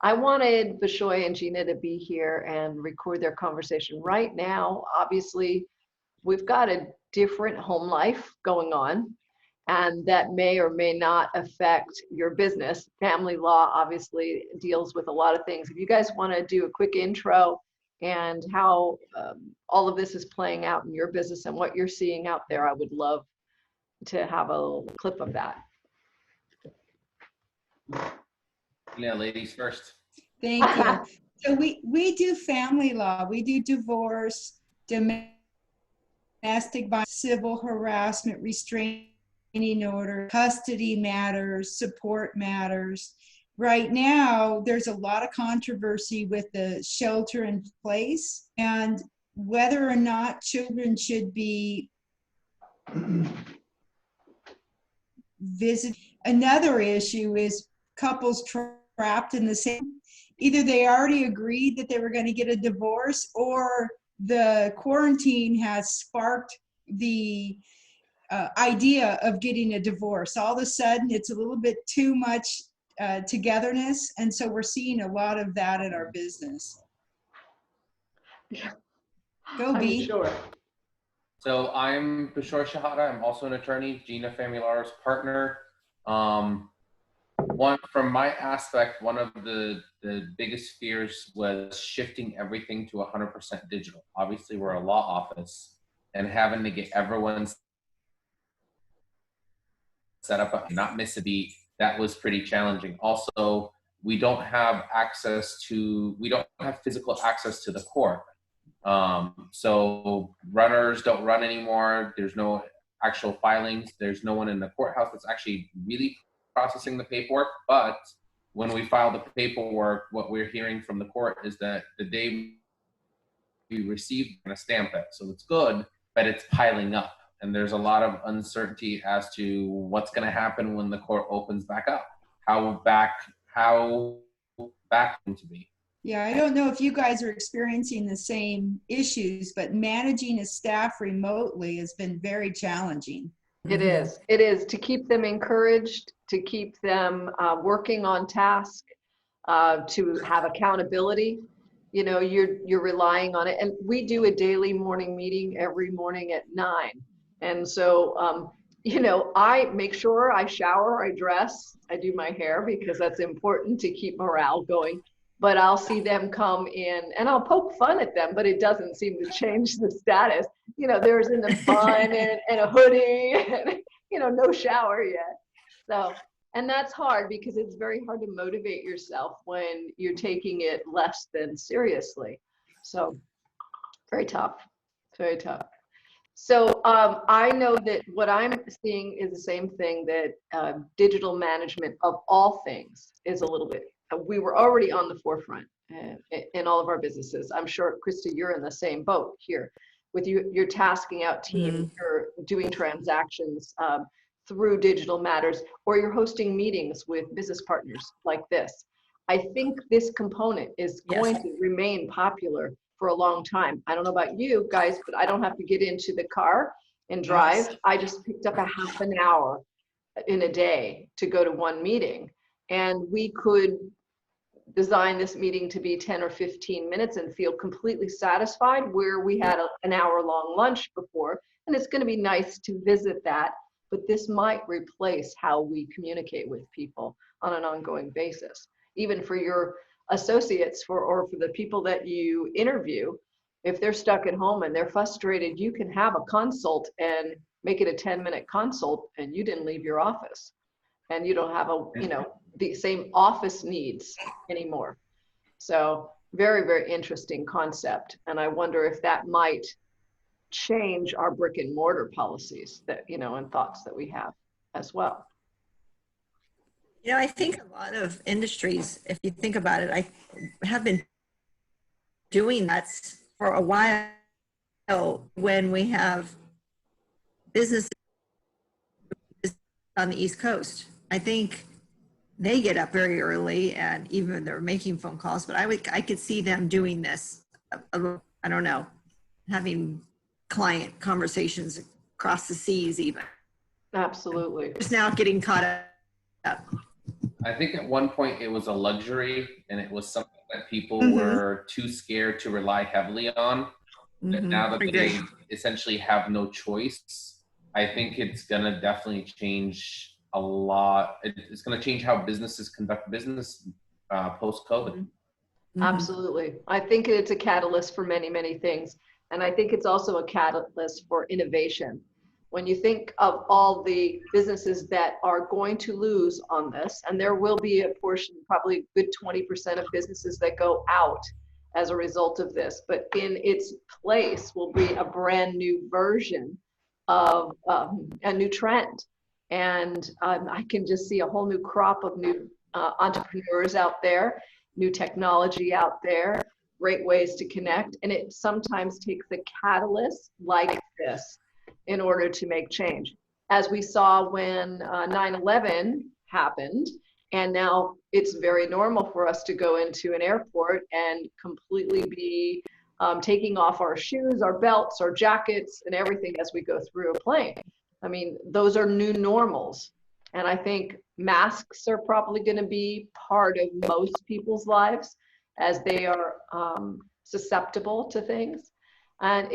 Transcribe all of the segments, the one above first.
I wanted Bishoy and Gina to be here and record their conversation. Right now, obviously, we've got a different home life going on, and that may or may not affect your business. Family law obviously deals with a lot of things. If you guys want to do a quick intro and how all of this is playing out in your business and what you're seeing out there, I would love to have a little clip of that. Yeah, ladies first. Thank you. So we do family law, we do divorce, domestic violence, civil harassment, restraining order, custody matters, support matters. Right now, there's a lot of controversy with the shelter in place and whether or not children should be visited. Another issue is couples trapped in the same, either they already agreed that they were going to get a divorce or the quarantine has sparked the idea of getting a divorce. All of a sudden, it's a little bit too much togetherness. And so we're seeing a lot of that in our business. Yeah. Go B. Sure. So I'm Bishoy Shahada. I'm also an attorney, Gina Family Law's partner. From my aspect, one of the biggest fears was shifting everything to 100% digital. Obviously, we're a law office, and having to get everyone set up and not miss a beat, that was pretty challenging. Also, we don't have physical access to the court. So runners don't run anymore. There's no actual filings. There's no one in the courthouse that's actually really processing the paperwork. But when we file the paperwork, what we're hearing from the court is that the day we receive, we're going to stamp it. So it's good, but it's piling up. And there's a lot of uncertainty as to what's going to happen when the court opens back up. How back to be. Yeah, I don't know if you guys are experiencing the same issues, but managing a staff remotely has been very challenging. It is. It is to keep them encouraged, to keep them working on task, to have accountability. You know, you're relying on it. And we do a daily morning meeting every morning at 9. And so, you know, I make sure I shower, I dress, I do my hair because that's important to keep morale going. But I'll see them come in and I'll poke fun at them, but it doesn't seem to change the status. You know, there's in the bun and a hoodie and, you know, no shower yet. So, and that's hard because it's very hard to motivate yourself when you're taking it less than seriously. So very tough, very tough. So I know that what I'm seeing is the same thing, that digital management of all things is a little bit, we were already on the forefront in all of our businesses. I'm sure, Krista, you're in the same boat here with your tasking out team, you're doing transactions through digital matters, or you're hosting meetings with business partners like this. I think this component is going to remain popular for a long time. I don't know about you guys, but I don't have to get into the car and drive. I just picked up a half an hour in a day to go to one meeting. And we could design this meeting to be 10 or 15 minutes and feel completely satisfied, where we had an hour-long lunch before. And it's going to be nice to visit that, but this might replace how we communicate with people on an ongoing basis. Even for your associates or for the people that you interview, if they're stuck at home and they're frustrated, you can have a consult and make it a 10-minute consult and you didn't leave your office. And you don't have the same office needs anymore. So very, very interesting concept. And I wonder if that might change our brick and mortar policies that, and thoughts that we have as well. I think a lot of industries, if you think about it, I have been doing that for a while when we have businesses on the East Coast. I think they get up very early and even they're making phone calls, but I could see them doing this. I don't know, having client conversations across the seas even. Absolutely. Just now getting caught up. I think at one point it was a luxury and it was something that people Mhm. were too scared to rely heavily on. But Mhm. now that I they agree. essentially have no choice, I think it's gonna definitely change a lot. It's gonna change how businesses conduct business post COVID. Mhm. Absolutely. I think it's a catalyst for many, many things. And I think it's also a catalyst for innovation. When you think of all the businesses that are going to lose on this, and there will be a portion, probably a good 20% of businesses that go out as a result of this, but in its place will be a brand new version of a new trend. And I can just see a whole new crop of new entrepreneurs out there, new technology out there, great ways to connect. And it sometimes takes a catalyst like this in order to make change. As we saw when 9/11 happened, and now it's very normal for us to go into an airport and completely be taking off our shoes, our belts, our jackets, and everything as we go through a plane. I mean, those are new normals. And I think masks are probably going to be part of most people's lives as they are susceptible to things. And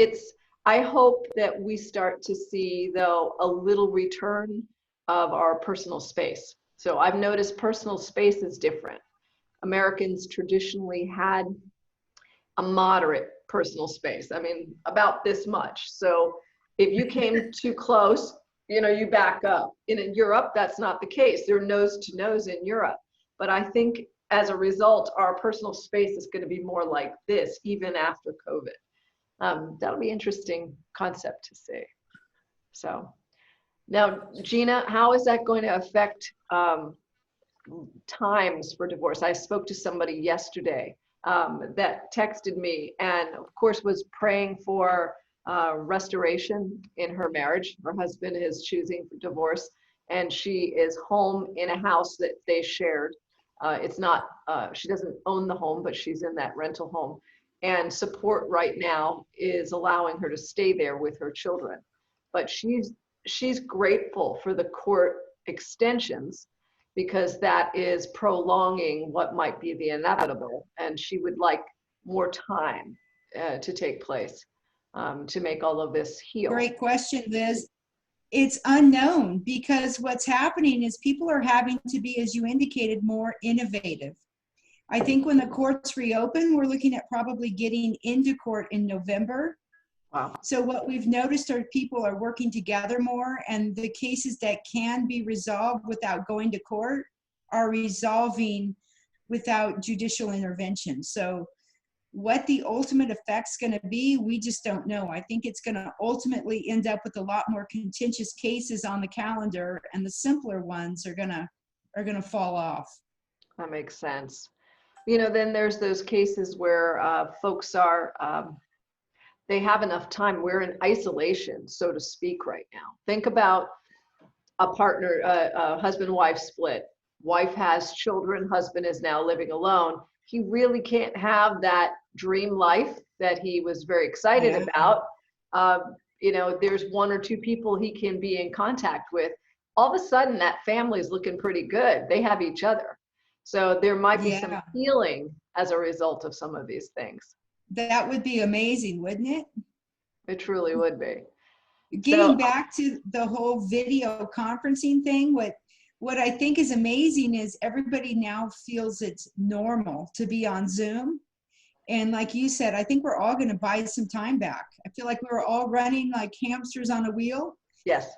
I hope that we start to see, though, a little return of our personal space. So I've noticed personal space is different. Americans traditionally had a moderate personal space. I mean, about this much. So if you came too close, you back up. In Europe, that's not the case. They're nose to nose in Europe. But I think as a result, our personal space is going to be more like this, even after COVID. That'll be interesting concept to see. So now, Gina, how is that going to affect times for divorce? I spoke to somebody yesterday that texted me and of course was praying for restoration in her marriage. Her husband is choosing for divorce and she is home in a house that they shared. It's not, she doesn't own the home, but she's in that rental home. And support right now is allowing her to stay there with her children. But she's grateful for the court extensions because that is prolonging what might be the inevitable. And she would like more time to take place to make all of this heal. Great question, Liz. It's unknown because what's happening is people are having to be, as you indicated, more innovative. I think when the courts reopen, we're looking at probably getting into court in November. Wow. So what we've noticed are people are working together more, and the cases that can be resolved without going to court are resolving without judicial intervention. So what the ultimate effect's going to be, we just don't know. I think it's going to ultimately end up with a lot more contentious cases on the calendar, and the simpler ones are going to fall off. That makes sense. Then there's those cases where folks are they have enough time. We're in isolation, so to speak, right now. Think about a partner, a husband-wife split. Wife has children, husband is now living alone. He really can't have that dream life that he was very excited about. There's one or two people he can be in contact with. All of a sudden, that family is looking pretty good. They have each other. So there might be some healing as a result of some of these things. That would be amazing, wouldn't it? It truly would be. Getting back to the whole video conferencing thing, what I think is amazing is everybody now feels it's normal to be on Zoom. And like you said, I think we're all going to buy some time back. I feel like we were all running like hamsters on a wheel. Yes.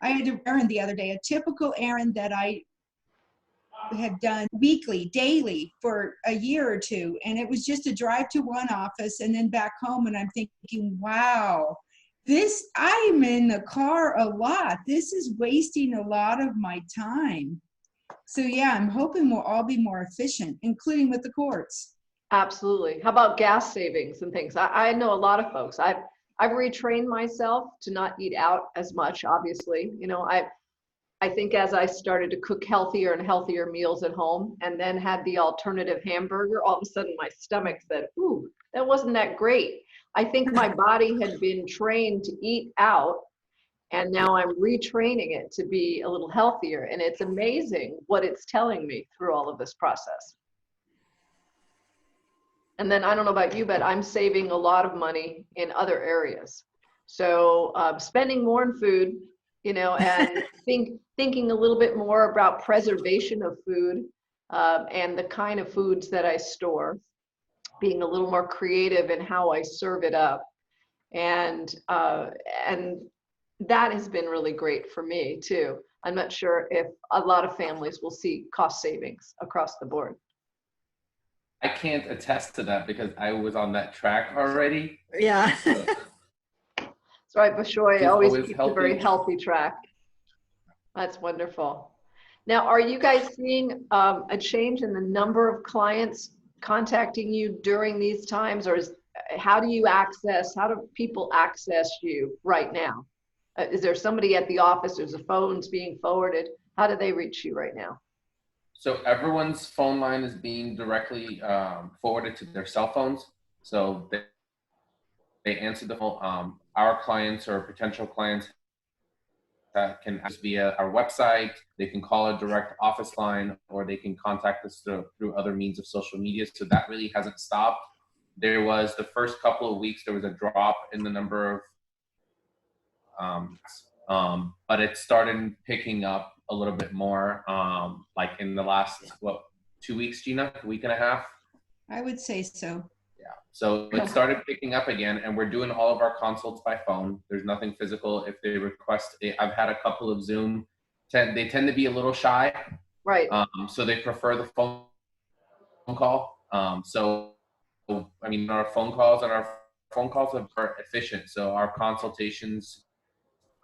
I had an errand the other day, a typical errand that I had done weekly, daily for a year or two. And it was just a drive to one office and then back home. And I'm thinking, wow, I'm in the car a lot. This is wasting a lot of my time. So yeah, I'm hoping we'll all be more efficient, including with the courts. Absolutely. How about gas savings and things? I know a lot of folks. I've retrained myself to not eat out as much, obviously. I think as I started to cook healthier and healthier meals at home and then had the alternative hamburger, all of a sudden my stomach said, ooh, that wasn't that great. I think my body had been trained to eat out And now I'm retraining it to be a little healthier. And it's amazing what it's telling me through all of this process. And then I don't know about you, but I'm saving a lot of money in other areas. So spending more in food, you know, and thinking a little bit more about preservation of food and the kind of foods that I store, being a little more creative in how I serve it up. And that has been really great for me too. I'm not sure if a lot of families will see cost savings across the board. I can't attest to that because I was on that track already. Yeah. So right, Bashoy It's always always keeps a very healthy track. That's wonderful. Now, are you guys seeing a change in the number of clients contacting you during these times, or how do people access you right now? Is there somebody at the office? There's the phones being forwarded. How do they reach you right now? So everyone's phone line is being directly forwarded to their cell phones. So they answer the phone. Our clients or potential clients can ask via our website. They can call a direct office line, or they can contact us through other means of social media. So that really hasn't stopped. There was the first couple of weeks, there was a drop in the number of, but it started picking up a little bit more, like in the last, 2 weeks, Gina, a week and a half? I would say so. Yeah. So it started picking up again, and we're doing all of our consults by phone. There's nothing physical. If they request, I've had a couple of Zoom. They tend to be a little shy. Right. So they prefer the phone call. So, I mean, our phone calls are efficient. So our consultations,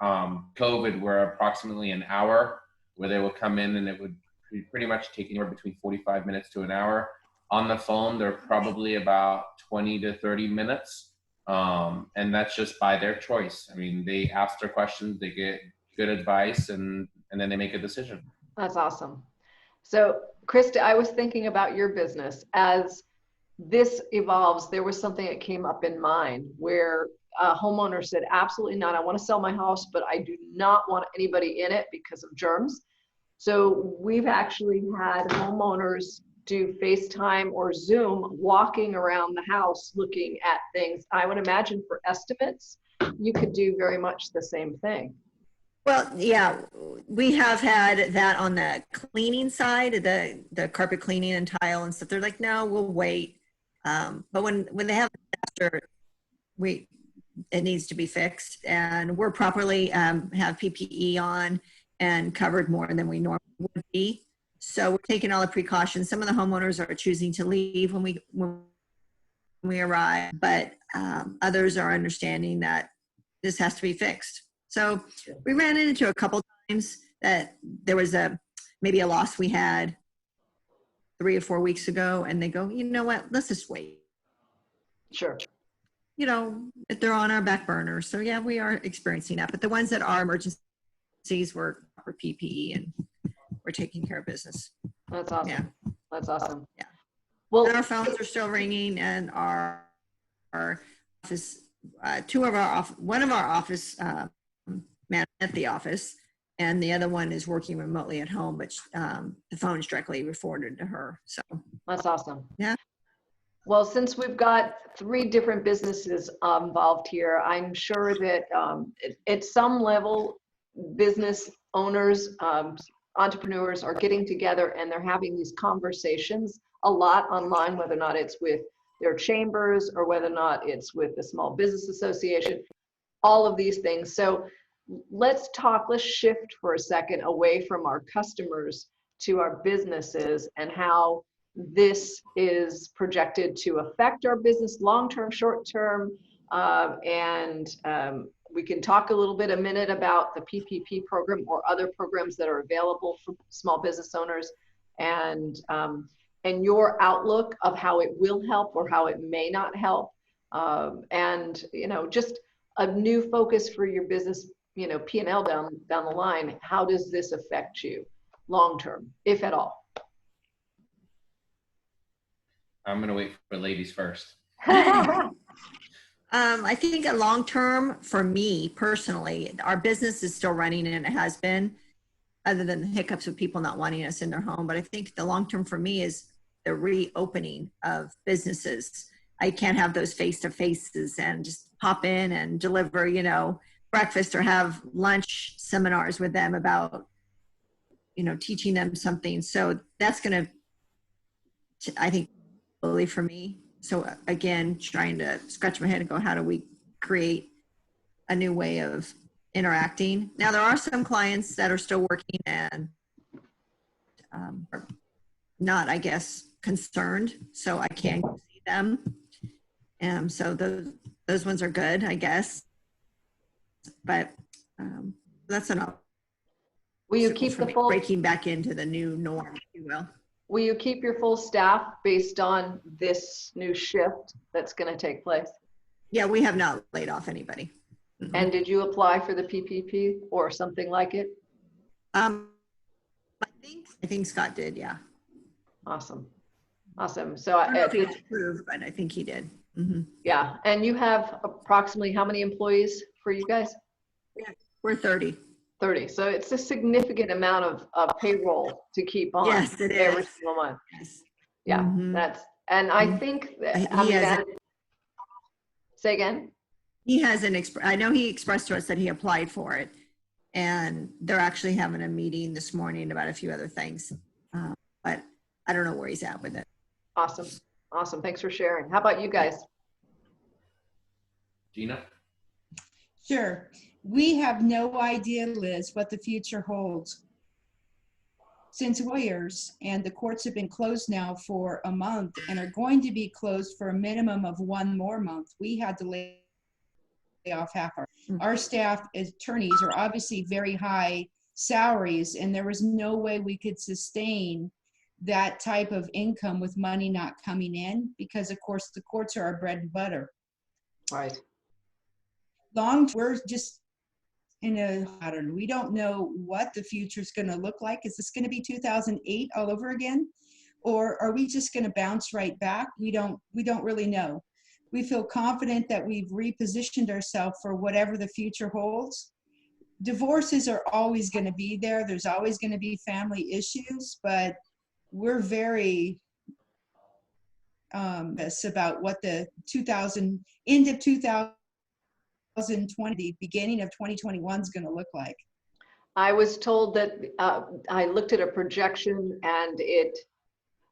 COVID, were approximately an hour, where they would come in and it would pretty much take anywhere between 45 minutes to an hour. On the phone, they're probably about 20 to 30 minutes. And that's just by their choice. I mean, they ask their questions, they get good advice, and then they make a decision. That's awesome. So, Krista, I was thinking about your business. As this evolves, there was something that came up in mine where a homeowner said, absolutely not. I want to sell my house, but I do not want anybody in it because of germs. So we've actually had homeowners do FaceTime or Zoom walking around the house looking at things. I would imagine for estimates, you could do very much the same thing. Well, yeah, we have had that on the cleaning side, the carpet cleaning and tile and stuff. They're like, no, we'll wait. But when they have a disaster, it needs to be fixed, and we're properly have PPE on and covered more than we normally would be. So we're taking all the precautions. Some of the homeowners are choosing to leave when we arrive, but others are understanding that this has to be fixed. So we ran into a couple times that there was maybe a loss we had 3 or 4 weeks ago, and they go, you know what, let's just wait. Sure. You know, if they're on our back burner. So yeah, we are experiencing that. But the ones that are emergencies were for PPE, and we're taking care of business. That's awesome. Yeah. That's awesome. Yeah. Well, and our phones are still ringing, and our office, one of our office man at the office, and the other one is working remotely at home, but the phone's directly forwarded to her. So that's awesome. Yeah. Well, since we've got 3 different businesses involved here, I'm sure that at some level, business owners, entrepreneurs are getting together and they're having these conversations a lot online, whether or not it's with their chambers or whether or not it's with the Small Business Association, all of these things. So let's shift for a second away from our customers to our businesses and how this is projected to affect our business long-term, short-term, and we can talk a minute about the PPP program or other programs that are available for small business owners, and your outlook of how it will help or how it may not help, and just a new focus for your business, P&L down the line. How does this affect you long-term, if at all? I'm going to wait for ladies first. I think a long term for me personally, our business is still running and it has been, other than the hiccups of people not wanting us in their home. But I think the long term for me is the reopening of businesses. I can't have those face to faces and just pop in and deliver, breakfast or have lunch seminars with them about, teaching them something. So that's going to, I think, really for me. So again, trying to scratch my head and go, how do we create a new way of interacting? Now, there are some clients that are still working and are not, I guess, concerned. So I can see them. So those ones are good, I guess. But that's enough. Will you keep the full, breaking back into the new norm, if you will. will you keep your full staff based on this new shift that's going to take place? Yeah, we have not laid off anybody. Mm-hmm. And did you apply for the PPP or something like it? I think Scott did, yeah. Awesome. So I don't know if he was approved, but I think he did. Mm-hmm. Yeah. And you have approximately how many employees for you guys? Yeah, we're 30. 30. So it's a significant amount of payroll to keep on. Yes, it every is. single month. Yes. Yeah, Mm-hmm. and I think that, say again? He has I know he expressed to us that he applied for it, and they're actually having a meeting this morning about a few other things. But I don't know where he's at with it. Awesome. Thanks for sharing. How about you guys? Gina? Sure. We have no idea, Liz, what the future holds. Since lawyers and the courts have been closed now for a month and are going to be closed for a minimum of 1 more month, we had to lay off half our staff. Attorneys are obviously very high salaries, and there was no way we could sustain that type of income with money not coming in, because of course the courts are our bread and butter. Right. We're just in a, I don't know, we don't know what the future is going to look like. Is this going to be 2008 all over again? Or are we just going to bounce right back? We don't really know. We feel confident that we've repositioned ourselves for whatever the future holds. Divorces are always going to be there. There's always going to be family issues, but we're very about what the end of 2020, the beginning of 2021 is going to look like. I was told that I looked at a projection and it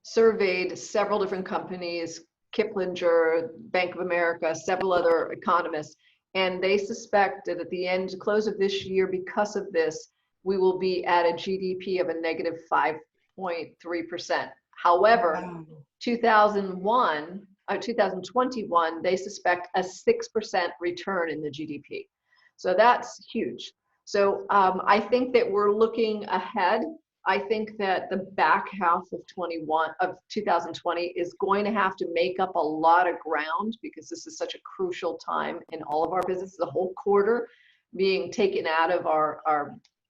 surveyed several different companies, Kiplinger, Bank of America, several other economists, and they suspect that at the close of this year, because of this, we will be at a GDP of a negative 5.3%. However, Wow. 2021, they suspect a 6% return in the GDP. So that's huge. So I think that we're looking ahead. I think that the back half of 2020 is going to have to make up a lot of ground, because this is such a crucial time in all of our businesses, the whole quarter being taken out of our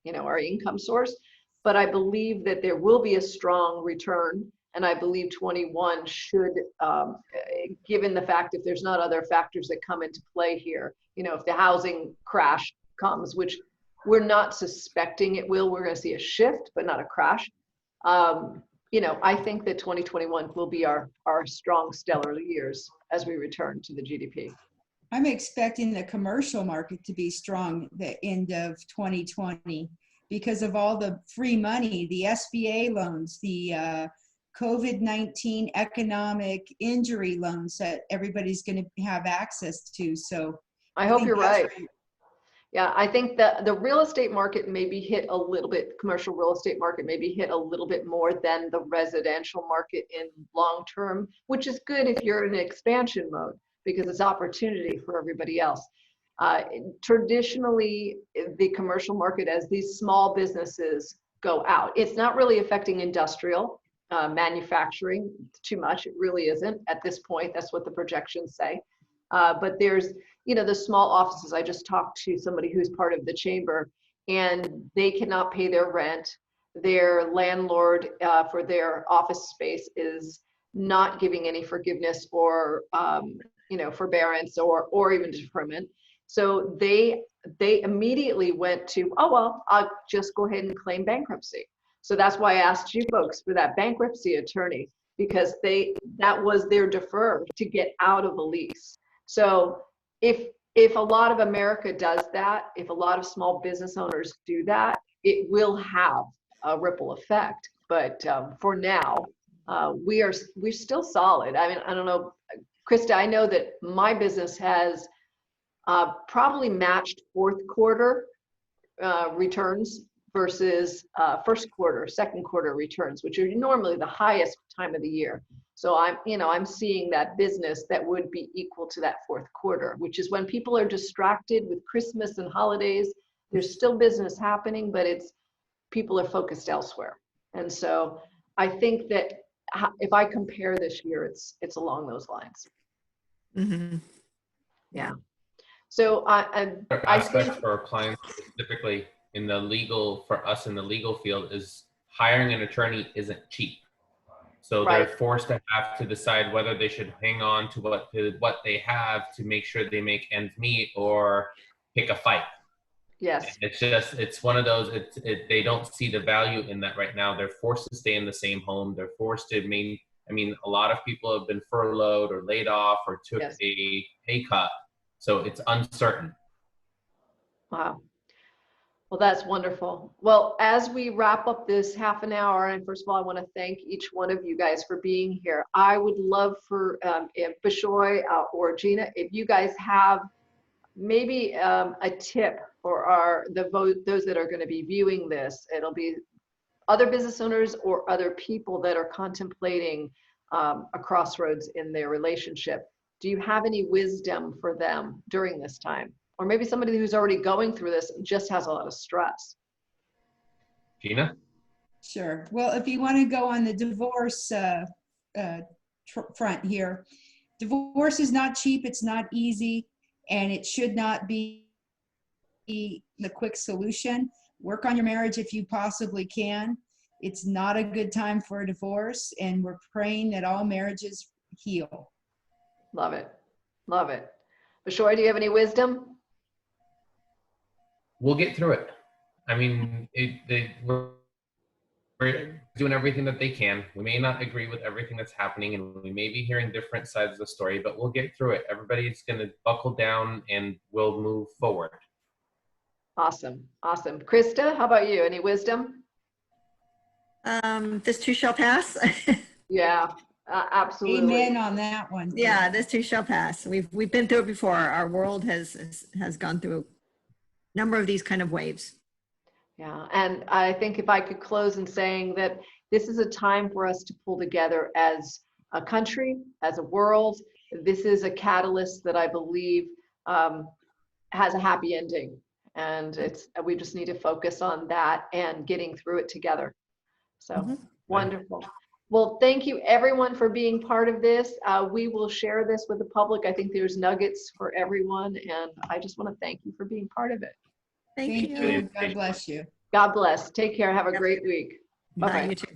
income source. But I believe that there will be a strong return. And I believe 21 should, given the fact if there's not other factors that come into play here, if the housing crash comes, which we're not suspecting it will, we're going to see a shift, but not a crash. I think that 2021 will be our strong, stellar years as we return to the GDP. I'm expecting the commercial market to be strong the end of 2020 because of all the free money, the SBA loans, the COVID-19 economic injury loans that everybody's going to have access to. So I hope you're right. Yeah, I think that the real estate market may be hit a little bit, commercial real estate market may be hit a little bit more than the residential market in long term, which is good if you're in expansion mode, because it's opportunity for everybody else. Traditionally, the commercial market, as these small businesses go out, it's not really affecting industrial. Manufacturing too much. It really isn't at this point. That's what the projections say. But there's, the small offices. I just talked to somebody who's part of the chamber, and they cannot pay their rent. Their landlord for their office space is not giving any forgiveness or, forbearance or even deferment. So they immediately went to, oh, well, I'll just go ahead and claim bankruptcy. So that's why I asked you folks for that bankruptcy attorney, because that was their defer to get out of a lease. So if a lot of America does that, if a lot of small business owners do that, it will have a ripple effect. But for now, we're still solid. I mean, I don't know, Krista, I know that my business has probably matched fourth quarter returns versus first quarter, second quarter returns, which are normally the highest time of the year. So I'm seeing that business that would be equal to that fourth quarter, which is when people are distracted with Christmas and holidays. There's still business happening, but people are focused elsewhere. And so I think that if I compare this year, it's along those lines. Mm-hmm. Yeah. So aspects for our clients specifically for us in the legal field is hiring an attorney isn't cheap. So Right. they're forced to have to decide whether they should hang on to what they have to make sure they make ends meet or pick a fight. Yes. It's one of those, they don't see the value in that right now. They're forced to stay in the same home. They're forced to a lot of people have been furloughed or laid off or took Yes. a pay cut. So it's uncertain. Wow. Well, that's wonderful. Well, as we wrap up this half an hour, and first of all, I want to thank each one of you guys for being here. I would love for if Bishoy or Gina, if you guys have maybe a tip for those that are going to be viewing this. It'll be other business owners or other people that are contemplating a crossroads in their relationship. Do you have any wisdom for them during this time? Or maybe somebody who's already going through this and just has a lot of stress. Gina? Sure. Well, if you want to go on the divorce front here, divorce is not cheap, it's not easy, and it should not be the quick solution. Work on your marriage if you possibly can. It's not a good time for a divorce, and we're praying that all marriages heal. Love it. Love it. Bishoy, do you have any wisdom? We'll get through it. I mean, we're doing everything that they can. We may not agree with everything that's happening, and we may be hearing different sides of the story, but we'll get through it. Everybody's going to buckle down, and we'll move forward. Awesome. Awesome. Krista, how about you? Any wisdom? This too shall pass. Yeah, absolutely. Amen on that one. Yeah, this too shall pass. We've been through it before. Our world has gone through a number of these kind of waves. Yeah, and I think if I could close in saying that this is a time for us to pull together as a country, as a world. This is a catalyst that I believe has a happy ending, and we just need to focus on that and getting through it together. So wonderful. Well, thank you everyone for being part of this. We will share this with the public. I think there's nuggets for everyone, and I just want to thank you for being part of it. Thank you. God bless you. God bless. Take care. Have a great week. Bye. Bye-bye. You too.